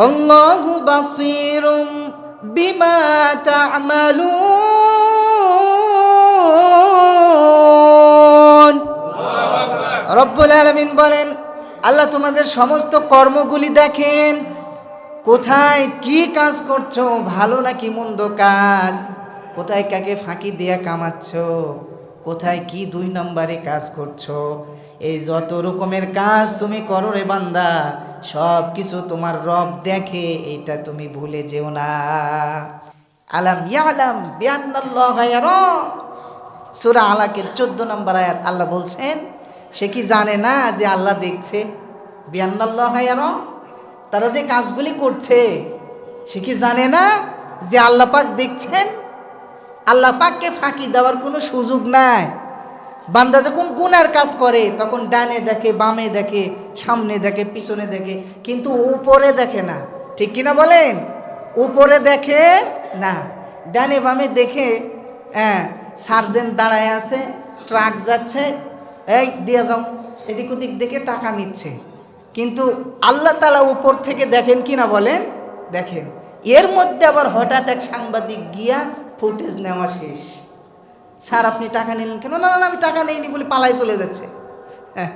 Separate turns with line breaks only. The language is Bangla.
আল্লাহু বাসীরুম বিমা তা'মালুন। রব্বুল আলামিন বলেন, আল্লাহ তোমাদের সমস্ত কর্মগুলি দেখেন, কোথায় কি কাজ করছো, ভালো নাকি মন্দ কাজ, কোথায় কাকে ফাঁকি দিয়ে কামাচ্ছ, কোথায় কি 2 নম্বরে কাজ করছো। এই যত রকমের কাজ তুমি করো রে বান্দা, সব কিছু তোমার রব দেখে, এটা তুমি ভুলে যেও না। আলাম ইয়ালাম বিআন্নাল্লাহা ইয়ারা। সূরা আলাকের 14 নম্বর আয়াত আল্লাহ বলছেন, সে কি জানে না যে আল্লাহ দেখছে? বিআন্নাল্লাহা ইয়ারা, তারা যে কাজগুলি করছে সে কি জানে না যে আল্লাহ পাক দেখছেন? আল্লাহ পাককে ফাঁকি দেওয়ার কোনো সুযোগ নাই। বান্দা যখন গুনার কাজ করে তখন ডানে দেখে, বামে দেখে, সামনে দেখে, পিছনে দেখে, কিন্তু উপরে দেখে না। ঠিক কিনা বলেন? উপরে দেখে না, ডানে বামে দেখে। হ্যাঁ, সার্জেন্ট দাঁড়ায় আছে, ট্রাক যাচ্ছে, এই দিয়ে যাও, এদিক ওদিক দেখে টাকা নিচ্ছে। কিন্তু আল্লাহ তাআলা উপর থেকে দেখেন কিনা বলেন? দেখেন। এর মধ্যে আবার হঠাৎ এক সাংবাদিক গিয়া ফুটেজ নেওয়া শেষ। স্যার আপনি টাকা নিলেন কেন? না না, আমি টাকা নেইনি বলে পালাই চলে যাচ্ছে। হ্যাঁ,